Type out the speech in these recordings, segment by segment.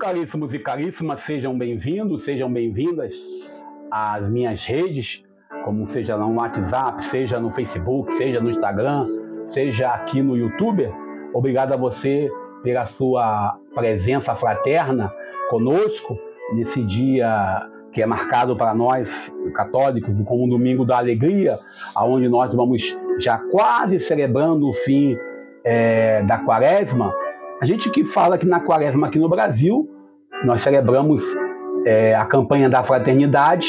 caríssimos e caríssimas, sejam bem-vindos, sejam bem-vindas às minhas redes, como seja no WhatsApp, seja no Facebook, seja no Instagram, seja aqui no YouTube. Obrigado a você pela sua presença fraterna conosco nesse dia que é marcado para nós católicos como um domingo da alegria, onde nós vamos já quase celebrando o fim da quaresma. A gente que fala que na quaresma aqui no Brasil, nós celebramos a campanha da fraternidade,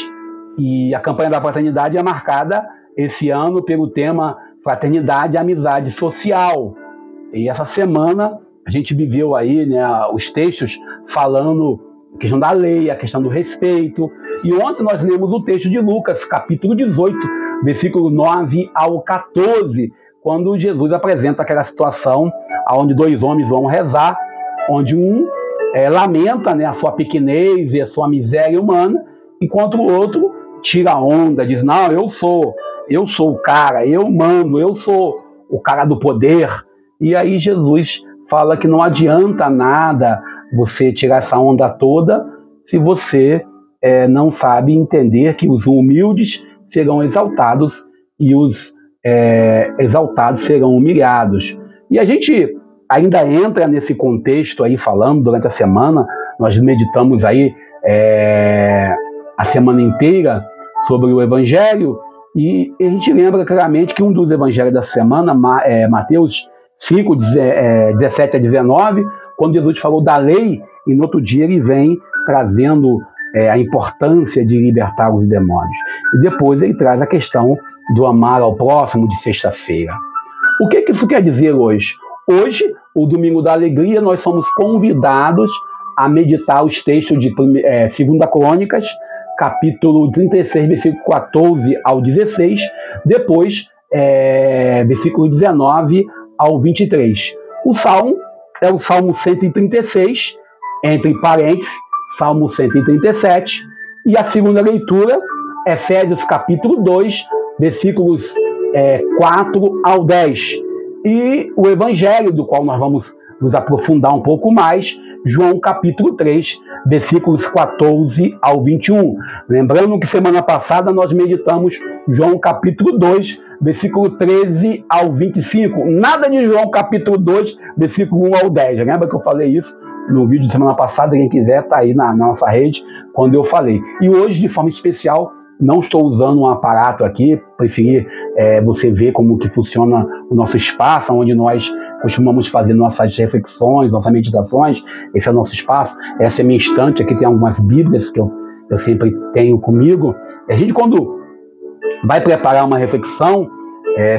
e a campanha da fraternidade é marcada esse ano pelo tema Fraternidade e Amizade Social. E essa semana a gente viveu aí, né, os textos falando a questão da lei, a questão do respeito. E ontem nós lemos o texto de Lucas, capítulo 18, versículo 9 ao 14, quando Jesus apresenta aquela situação onde dois homens vão rezar, onde um lamenta, né, a sua pequenez e a sua miséria humana, enquanto o outro tira a onda, diz: não, eu sou o cara, eu mando, eu sou o cara do poder. E aí Jesus fala que não adianta nada você tirar essa onda toda se você não sabe entender que os humildes serão exaltados e os exaltados serão humilhados. E a gente ainda entra nesse contexto aí falando durante a semana. Nós meditamos aí a semana inteira sobre o Evangelho, e a gente lembra claramente que um dos Evangelhos da semana, Mateus 5, 17 a 19, quando Jesus falou da lei, e no outro dia ele vem trazendo a importância de libertar os demônios. E depois ele traz a questão do amar ao próximo de sexta-feira. O que isso quer dizer hoje? Hoje, o Domingo da Alegria, nós somos convidados a meditar os textos de 2 Crônicas, capítulo 36, versículo 14 ao 16, depois versículo 19 ao 23. O salmo é o Salmo 136, entre parênteses, Salmo 137, e a segunda leitura, Efésios capítulo 2, versículos 4 ao 10. E o Evangelho, do qual nós vamos nos aprofundar um pouco mais, João capítulo 3, versículos 14 ao 21. Lembrando que semana passada nós meditamos João capítulo 2, versículo 13 ao 25. Nada de João capítulo 2, versículo 1 ao 10. Lembra que eu falei isso no vídeo de semana passada? Quem quiser está aí na nossa rede quando eu falei. E hoje, de forma especial, não estou usando um aparato aqui, preferi você ver como que funciona o nosso espaço, onde nós costumamos fazer nossas reflexões, nossas meditações. Esse é o nosso espaço, essa é a minha estante, aqui tem algumas bíblias que eu sempre tenho comigo. A gente, quando vai preparar uma reflexão,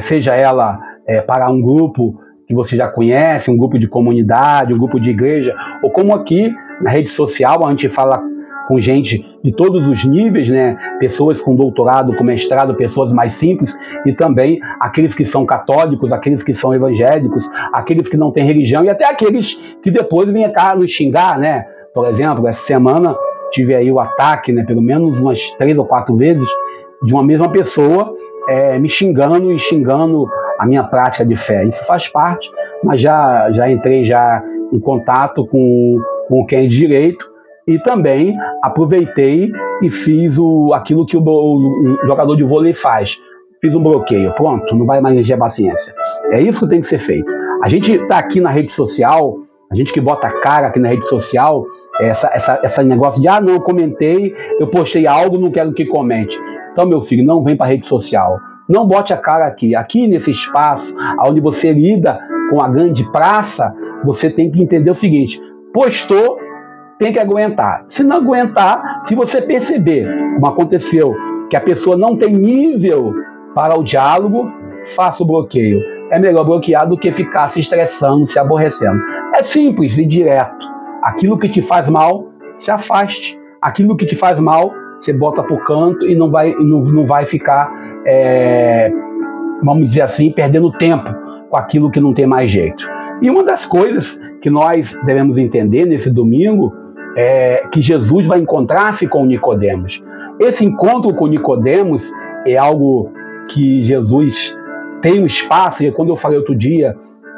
seja ela para um grupo que você já conhece, um grupo de comunidade, um grupo de igreja, ou como aqui na rede social, a gente fala com gente de todos os níveis, né? Pessoas com doutorado, com mestrado, pessoas mais simples, e também aqueles que são católicos, aqueles que são evangélicos, aqueles que não têm religião, e até aqueles que depois vêm cá nos xingar, né? Por exemplo, essa semana tive aí o ataque, né, pelo menos umas 3 ou 4 vezes, de uma mesma pessoa me xingando e xingando a minha prática de fé. Isso faz parte, mas já entrei já em contato com quem é de direito, e também aproveitei e fiz aquilo que o jogador de vôlei faz. Fiz um bloqueio. Pronto, não vai mais encher a paciência. É isso que tem que ser feito. A gente está aqui na rede social, a gente que bota a cara aqui na rede social, essa negócio de, não, eu comentei, eu postei algo, não quero que comente. Então, meu filho, não vem para a rede social. Não bote a cara aqui. Aqui nesse espaço, onde você lida com a grande praça, você tem que entender o seguinte: postou, tem que aguentar. Se não aguentar, se você perceber, como aconteceu, que a pessoa não tem nível para o diálogo, faça o bloqueio. É melhor bloquear do que ficar se estressando, se aborrecendo. É simples e direto. Aquilo que te faz mal, se afaste. Aquilo que te faz mal, você bota para o canto e não vai ficar, vamos dizer assim, perdendo tempo com aquilo que não tem mais jeito. E uma das coisas que nós devemos entender nesse domingo que Jesus vai encontrar-se com Nicodemos. Esse encontro com Nicodemos é algo que Jesus tem um espaço, e quando eu falei outro dia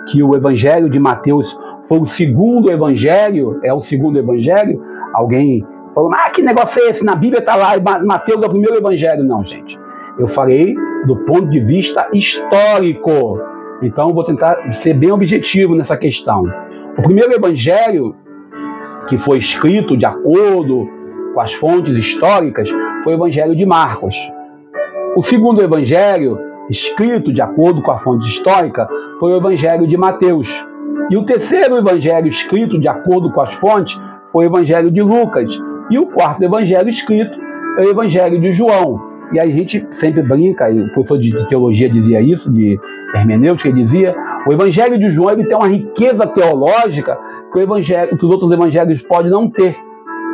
que o evangelho de Mateus foi o segundo evangelho, é o segundo evangelho. Alguém falou, que negócio é esse? Na Bíblia está lá, Mateus é o primeiro evangelho. Não, gente. Eu falei do ponto de vista histórico. Então, eu vou tentar ser bem objetivo nessa questão. O primeiro evangelho que foi escrito de acordo com as fontes históricas foi o evangelho de Marcos. O segundo evangelho escrito de acordo com a fonte histórica foi o evangelho de Mateus. E o terceiro evangelho escrito de acordo com as fontes foi o evangelho de Lucas. E o quarto evangelho escrito é o evangelho de João. E aí a gente sempre brinca, e o professor de teologia dizia isso, de hermenêutica, ele dizia, o evangelho de João ele tem uma riqueza teológica que os outros evangelhos podem não ter.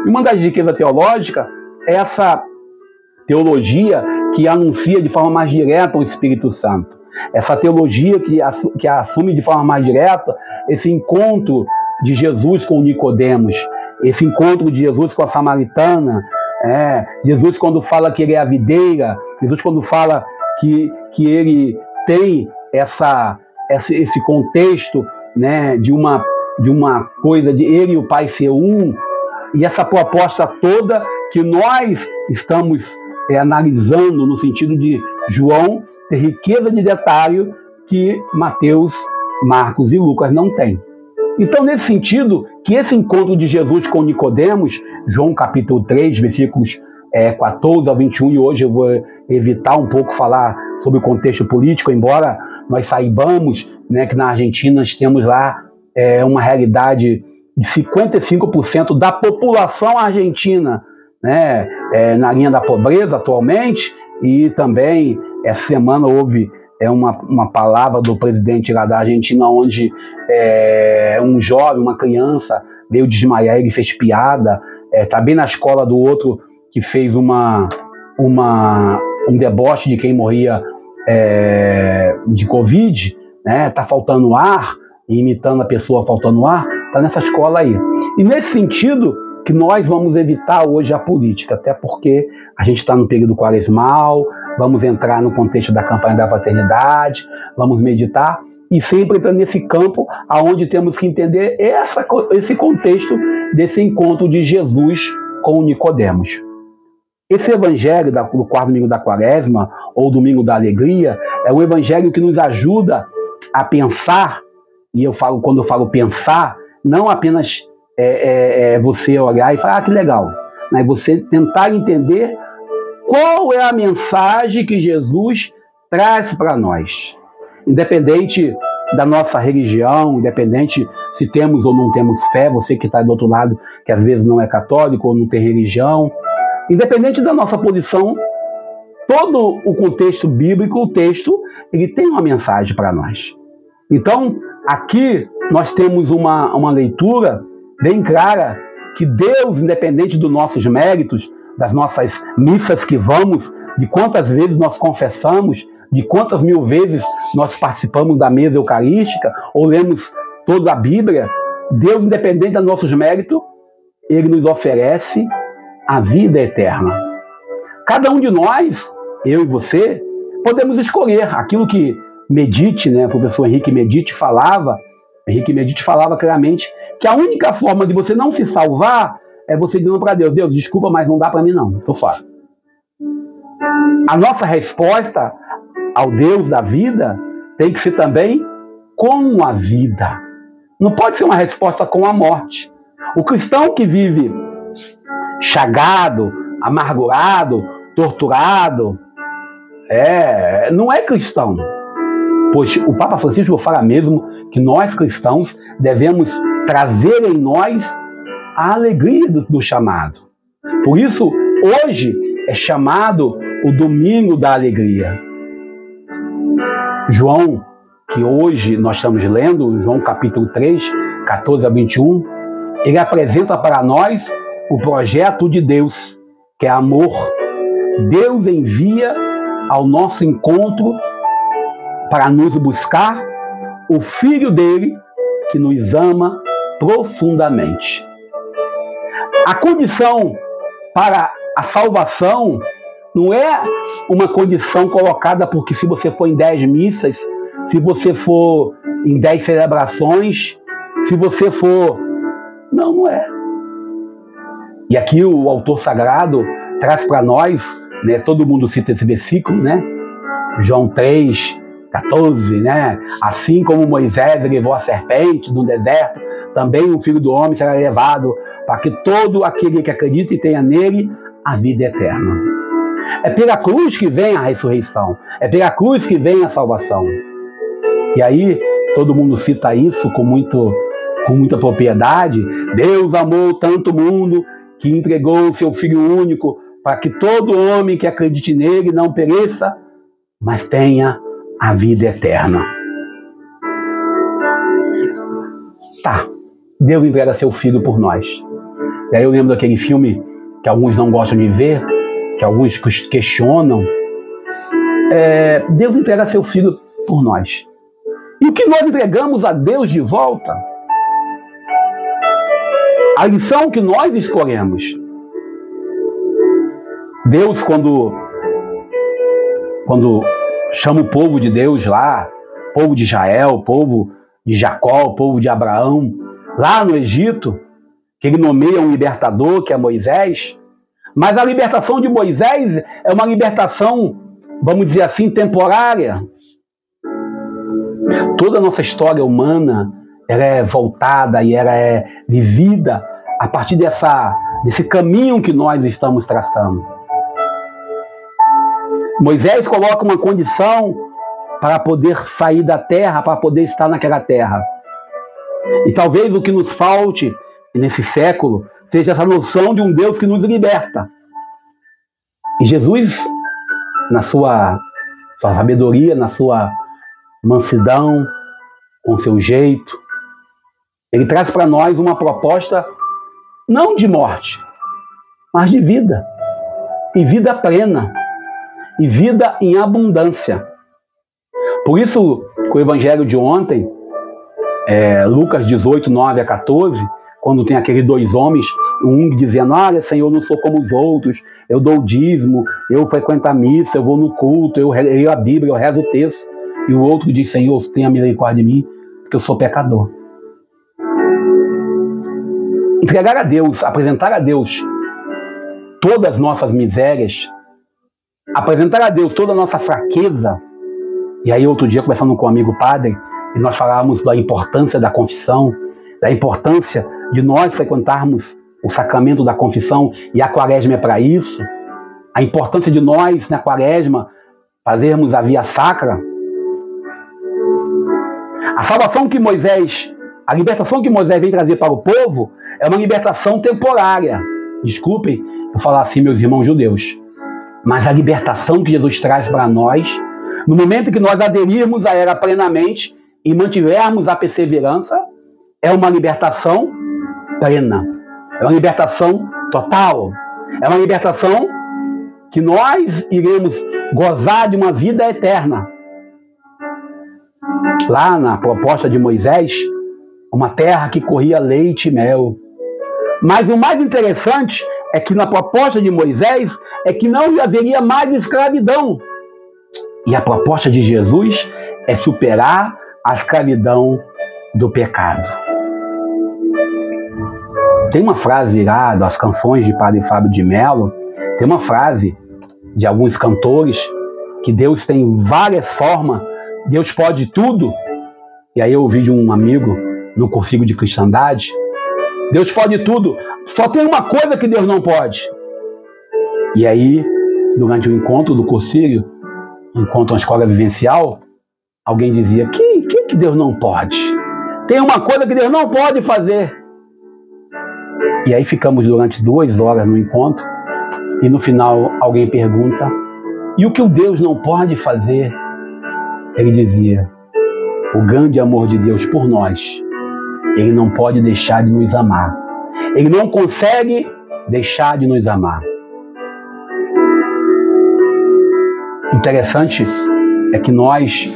E uma das riquezas teológicas é essa teologia que anuncia de forma mais direta o Espírito Santo. Essa teologia que assume de forma mais direta esse encontro de Jesus com Nicodemos, esse encontro de Jesus com a samaritana, Jesus quando fala que ele é a videira, Jesus quando fala que ele tem esse contexto, né, de uma coisa de ele e o Pai ser um, e essa proposta toda que nós estamos analisando no sentido de João ter riqueza de detalhe que Mateus, Marcos e Lucas não têm. Então, nesse sentido, que esse encontro de Jesus com Nicodemos, João capítulo 3, versículos 14 a 21, e hoje eu vou evitar um pouco falar sobre o contexto político, embora nós saibamos, né, que na Argentina nós temos lá uma realidade de 55% da população argentina, né, na linha da pobreza atualmente, e também essa semana houve uma palavra do presidente lá da Argentina, onde um jovem, uma criança, veio desmaiar, ele fez piada, está bem na escola do outro que fez um deboche de quem morria de Covid, né? Tá faltando ar, imitando a pessoa faltando ar, está nessa escola aí. E nesse sentido que nós vamos evitar hoje a política, até porque a gente está no período quaresmal, vamos entrar no contexto da campanha da paternidade, vamos meditar, e sempre entrando nesse campo onde temos que entender esse contexto desse encontro de Jesus com Nicodemos. Esse evangelho do quarto domingo da quaresma, ou domingo da alegria, é um evangelho que nos ajuda a pensar, e quando eu falo pensar, não apenas você olhar e falar, que legal, mas você tentar entender qual é a mensagem que Jesus traz para nós. Independente da nossa religião, independente se temos ou não temos fé, você que está do outro lado, que às vezes não é católico ou não tem religião, independente da nossa posição, todo o contexto bíblico, o texto, ele tem uma mensagem para nós. Então, aqui nós temos uma leitura bem clara que Deus, independente dos nossos méritos, das nossas missas que vamos, de quantas vezes nós confessamos, de quantas mil vezes nós participamos da mesa eucarística ou lemos toda a Bíblia, Deus, independente dos nossos méritos, Ele nos oferece a vida eterna. Cada um de nós, eu e você, podemos escolher aquilo que Medite, né, o professor Henrique Medite falava claramente que a única forma de você não se salvar é você dizendo para Deus, Deus, desculpa, mas não dá para mim não, estou fora. A nossa resposta ao Deus da vida tem que ser também com a vida. Não pode ser uma resposta com a morte. O cristão que vive chagado, amargurado, torturado, não é cristão. Pois o Papa Francisco fala mesmo que nós cristãos devemos trazer em nós a alegria do chamado. Por isso, hoje é chamado o Domingo da Alegria. João, que hoje nós estamos lendo, João capítulo 3, 14 a 21, ele apresenta para nós o projeto de Deus, que é amor. Deus envia ao nosso encontro para nos buscar o Filho dele, que nos ama profundamente. A condição para a salvação não é uma condição colocada porque se você for em 10 missas, se você for em 10 celebrações, se você for... Não, não é. E aqui o autor sagrado traz para nós, né, todo mundo cita esse versículo, né? João 3:14, né? Assim como Moisés levou a serpente no deserto, também o Filho do Homem será levado, para que todo aquele que acredita e tenha nele a vida eterna. É pela cruz que vem a ressurreição, é pela cruz que vem a salvação. E aí todo mundo cita isso com muita propriedade. Deus amou tanto o mundo que entregou o seu Filho único, para que todo homem que acredite nele não pereça, mas tenha a vida eterna. Tá, Deus entrega seu Filho por nós. E aí eu lembro daquele filme que alguns não gostam de ver, que alguns questionam. Deus entrega seu Filho por nós. E o que nós entregamos a Deus de volta? A lição que nós escolhemos. Deus, quando chama o povo de Deus lá, povo de Israel, povo de Jacó, povo de Abraão, lá no Egito, que ele nomeia um libertador, que é Moisés, mas a libertação de Moisés é uma libertação, vamos dizer assim, temporária. Toda a nossa história humana, ela é voltada e ela é vivida a partir desse caminho que nós estamos traçando. Moisés coloca uma condição para poder sair da terra, para poder estar naquela terra. E talvez o que nos falte nesse século seja essa noção de um Deus que nos liberta. E Jesus, na sua sabedoria, na sua mansidão, com seu jeito, ele traz para nós uma proposta não de morte, mas de vida. E vida plena. E vida em abundância. Por isso, com o evangelho de ontem, Lucas 18:9-14, quando tem aqueles dois homens, um dizendo, olha, Senhor, eu não sou como os outros, eu dou o dízimo, eu frequento a missa, eu vou no culto, eu leio a Bíblia, eu rezo o texto. E o outro diz, Senhor, tenha misericórdia de mim, porque eu sou pecador. Entregar a Deus, apresentar a Deus todas as nossas misérias, apresentar a Deus toda a nossa fraqueza. E aí outro dia, conversando com um amigo padre, e nós falávamos da importância da confissão, da importância de nós frequentarmos o sacramento da confissão, e a quaresma é para isso, a importância de nós, na quaresma, fazermos a via sacra. A salvação que Moisés, a libertação que Moisés vem trazer para o povo, é uma libertação temporária. Desculpem eu falar assim, meus irmãos judeus. Mas a libertação que Jesus traz para nós, no momento que nós aderirmos a ela plenamente e mantivermos a perseverança, é uma libertação plena. É uma libertação total. É uma libertação que nós iremos gozar de uma vida eterna. Lá na proposta de Moisés, uma terra que corria leite e mel. Mas o mais interessante é que na proposta de Moisés é que não haveria mais escravidão. E a proposta de Jesus é superar a escravidão do pecado. Tem uma frase ligada às canções de Padre Fábio de Mello, tem uma frase de alguns cantores que Deus tem várias formas, Deus pode tudo. E aí eu ouvi de um amigo no cursinho de cristandade, Deus pode tudo, só tem uma coisa que Deus não pode. E aí, durante o encontro do cursinho, encontro na escola vivencial, alguém dizia, que Deus não pode? Tem uma coisa que Deus não pode fazer. E aí ficamos durante 2 horas no encontro, e no final alguém pergunta, e o que o Deus não pode fazer? Ele dizia, o grande amor de Deus por nós, Ele não pode deixar de nos amar. Ele não consegue deixar de nos amar. Interessante é que nós,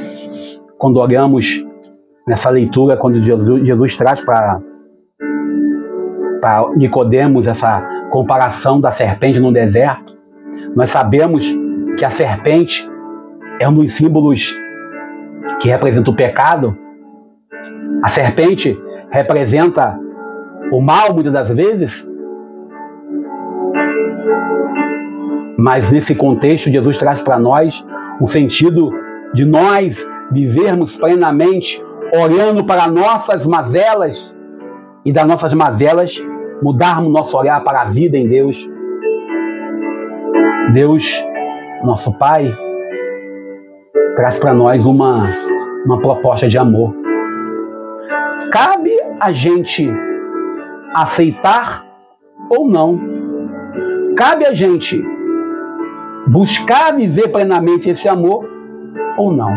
quando olhamos nessa leitura, quando Jesus traz para Nicodemos essa comparação da serpente no deserto, nós sabemos que a serpente é um dos símbolos que representa o pecado. A serpente representa o mal, muitas das vezes. Mas nesse contexto, Jesus traz para nós um sentido de nós vivermos plenamente, olhando para nossas mazelas e das nossas mazelas mudarmos nosso olhar para a vida em Deus. Deus, nosso Pai, traz para nós uma proposta de amor. Cabe a gente aceitar ou não. Cabe a gente buscar viver plenamente esse amor ou não.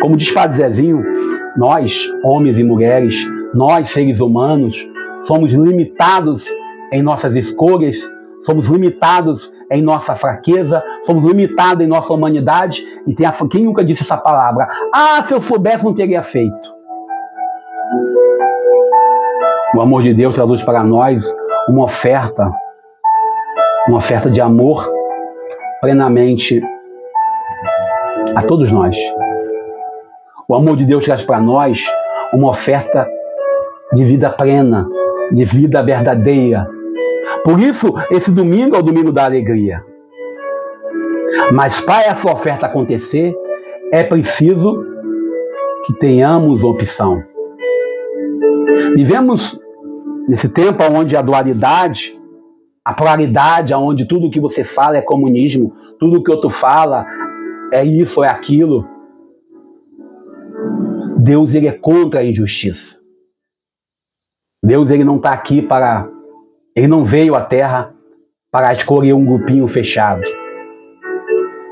Como diz Padre Zezinho, nós, homens e mulheres, nós, seres humanos, somos limitados em nossas escolhas, somos limitados em nossa fraqueza, somos limitados em nossa humanidade. E quem nunca disse essa palavra? Ah, se eu soubesse, não teria feito. O amor de Deus traduz para nós uma oferta de amor plenamente a todos nós. O amor de Deus traz para nós uma oferta de vida plena, de vida verdadeira. Por isso, esse domingo é o domingo da alegria. Mas para essa oferta acontecer, é preciso que tenhamos opção. Vivemos nesse tempo onde a dualidade, a polaridade, onde tudo que você fala é comunismo, tudo que outro fala é isso, é aquilo. Deus, ele é contra a injustiça. Deus, ele não está aqui para... Ele não veio à Terra para escolher um grupinho fechado.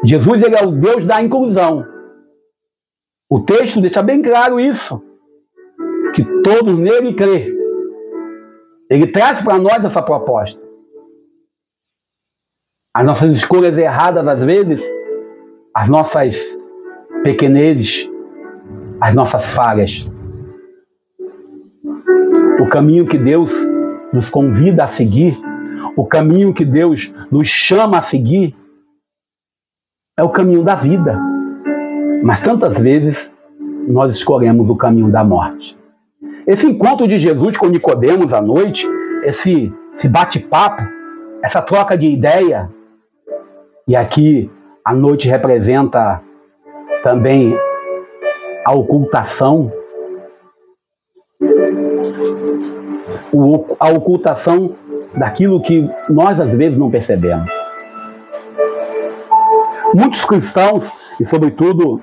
Jesus, ele é o Deus da inclusão. O texto deixa bem claro isso, que todos nele crê. Ele traz para nós essa proposta. As nossas escolhas erradas, às vezes, as nossas pequenezes, as nossas falhas. O caminho que Deus nos convida a seguir, o caminho que Deus nos chama a seguir, é o caminho da vida. Mas tantas vezes nós escolhemos o caminho da morte. Esse encontro de Jesus com Nicodemos à noite, esse bate-papo, essa troca de ideia, e aqui a noite representa também a ocultação, a ocultação daquilo que nós às vezes não percebemos. Muitos cristãos, e sobretudo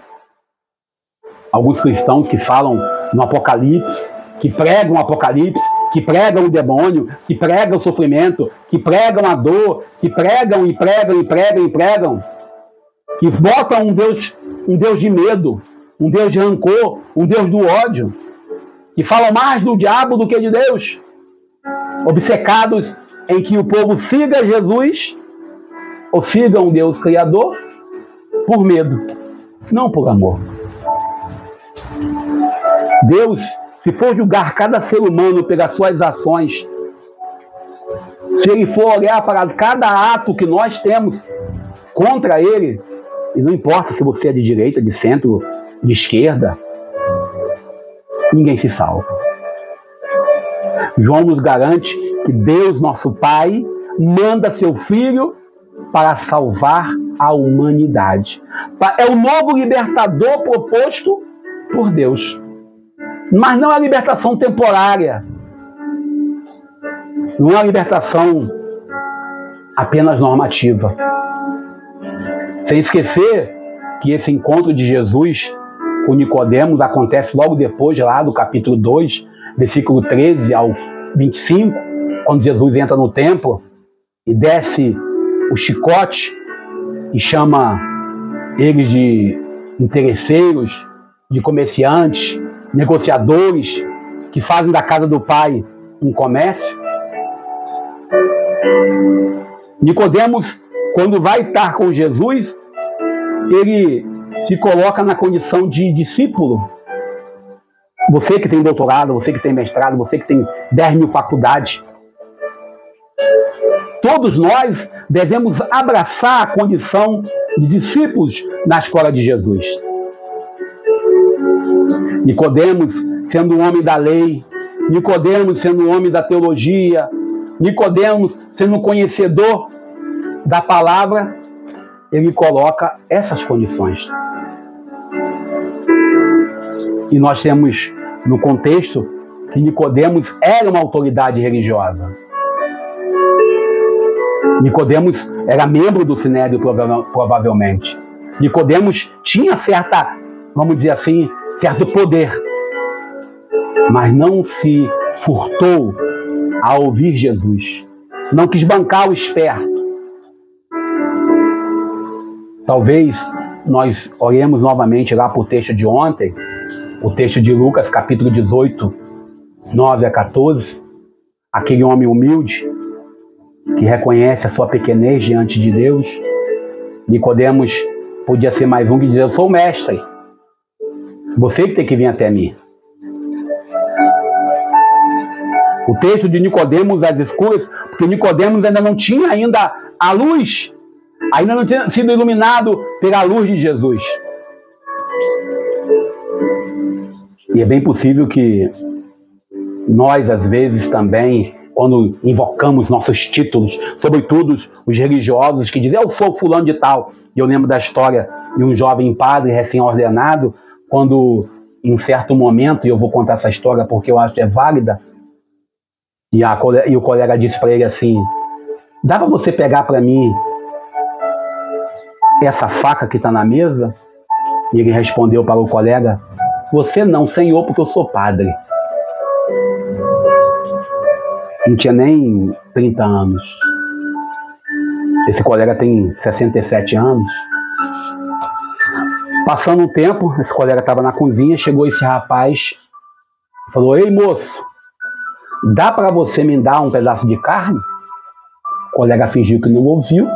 alguns cristãos que falam no Apocalipse, que pregam o Apocalipse, que pregam o demônio, que pregam o sofrimento, que pregam a dor, que pregam e pregam e pregam e pregam, que botam um Deus de medo, um Deus de rancor, um Deus do ódio, que falam mais do diabo do que de Deus, obcecados em que o povo siga Jesus ou siga um Deus criador por medo, não por amor. Deus, se for julgar cada ser humano pelas suas ações, se ele for olhar para cada ato que nós temos contra ele, e não importa se você é de direita, de centro, de esquerda, ninguém se salva. João nos garante que Deus, nosso Pai, manda seu Filho para salvar a humanidade. É o novo libertador proposto por Deus. Mas não é a libertação temporária. Não é a libertação apenas normativa. Sem esquecer que esse encontro de Jesus com Nicodemos acontece logo depois lá do capítulo 2, versículo 13 ao 25, quando Jesus entra no templo e desce o chicote e chama eles de interesseiros, de comerciantes, negociadores que fazem da casa do Pai um comércio. Nicodemos, quando vai estar com Jesus, ele se coloca na condição de discípulo. Você que tem doutorado, você que tem mestrado, você que tem 10 mil faculdades, todos nós devemos abraçar a condição de discípulos na escola de Jesus. Nicodemos sendo um homem da lei, Nicodemos sendo um homem da teologia, Nicodemos sendo um conhecedor da palavra, ele coloca essas condições. E nós temos no contexto que Nicodemos era uma autoridade religiosa. Nicodemos era membro do Sinédrio, provavelmente. Nicodemos tinha certa, vamos dizer assim, certo poder, mas não se furtou a ouvir Jesus. Não quis bancar o esperto. Talvez nós olhemos novamente lá para o texto de ontem, o texto de Lucas, capítulo 18, 9 a 14, aquele homem humilde que reconhece a sua pequenez diante de Deus. Nicodemos podia ser mais um que dizia: eu sou o mestre, você que tem que vir até mim. O texto de Nicodemos às escuras, porque Nicodemos ainda não tinha ainda a luz, ainda não tinha sido iluminado pela luz de Jesus. E é bem possível que nós, às vezes, também, quando invocamos nossos títulos, sobretudo os religiosos que dizem: eu sou fulano de tal. E eu lembro da história de um jovem padre recém-ordenado, quando, em um certo momento, e eu vou contar essa história porque eu acho que é válida, e o colega disse para ele assim: dá para você pegar para mim essa faca que está na mesa? E ele respondeu para o colega: você não, senhor, porque eu sou padre. Não tinha nem 30 anos. Esse colega tem 67 anos. Passando um tempo, esse colega estava na cozinha, chegou esse rapaz, falou: ei, moço, dá para você me dar um pedaço de carne? O colega fingiu que não ouviu.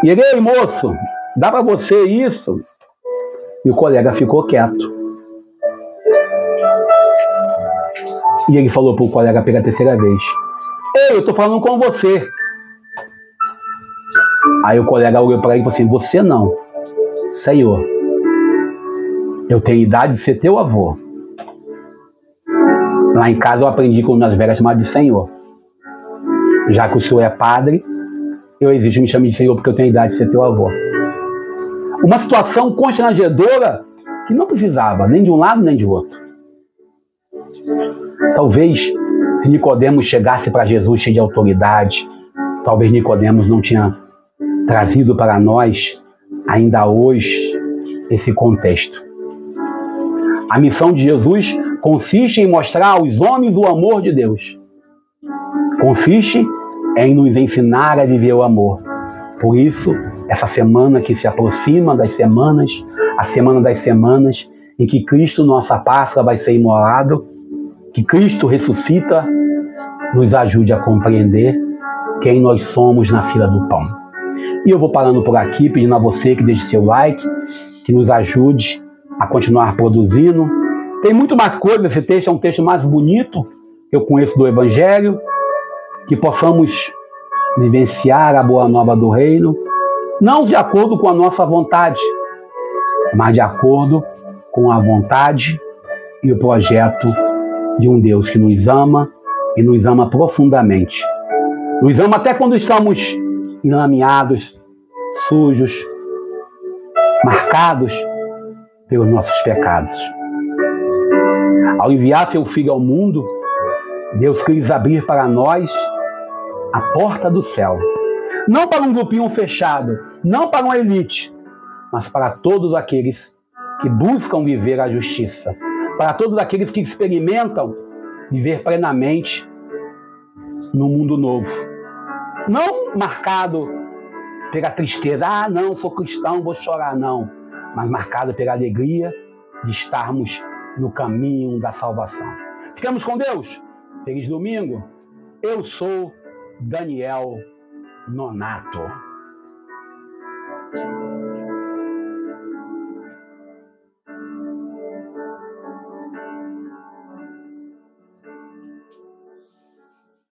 E ele: ei, moço, dá para você isso? E o colega ficou quieto. E ele falou para o colega pela terceira vez: ei, eu estou falando com você. Aí o colega olhou para ele e falou assim: você não, senhor, eu tenho idade de ser teu avô. Lá em casa eu aprendi com minhas velhas chamar de senhor. Já que o senhor é padre, eu exijo me chame de senhor porque eu tenho idade de ser teu avô. Uma situação constrangedora que não precisava nem de um lado nem de outro. Talvez, se Nicodemos chegasse para Jesus cheio de autoridade, talvez Nicodemos não tinha trazido para nós, ainda hoje, esse contexto. A missão de Jesus consiste em mostrar aos homens o amor de Deus. Consiste em nos ensinar a viver o amor. Por isso, essa semana que se aproxima das semanas, a semana das semanas, em que Cristo, nossa Páscoa, vai ser imolado, que Cristo ressuscita, nos ajude a compreender quem nós somos na fila do pão. E eu vou parando por aqui, pedindo a você que deixe seu like, que nos ajude a continuar produzindo. Tem muito mais coisas, esse texto é um texto mais bonito que eu conheço do Evangelho, que possamos vivenciar a boa nova do reino, não de acordo com a nossa vontade, mas de acordo com a vontade e o projeto de um Deus que nos ama e nos ama profundamente. Nos ama até quando estamos enlameados, sujos, marcados pelos nossos pecados. Ao enviar seu Filho ao mundo, Deus quis abrir para nós a porta do céu. Não para um grupinho fechado, não para uma elite, mas para todos aqueles que buscam viver a justiça, para todos aqueles que experimentam viver plenamente no mundo novo. Não marcado pela tristeza, não, sou cristão, vou chorar, não, mas marcado pela alegria de estarmos no caminho da salvação. Ficamos com Deus. Feliz domingo. Eu sou Daniel Nonato.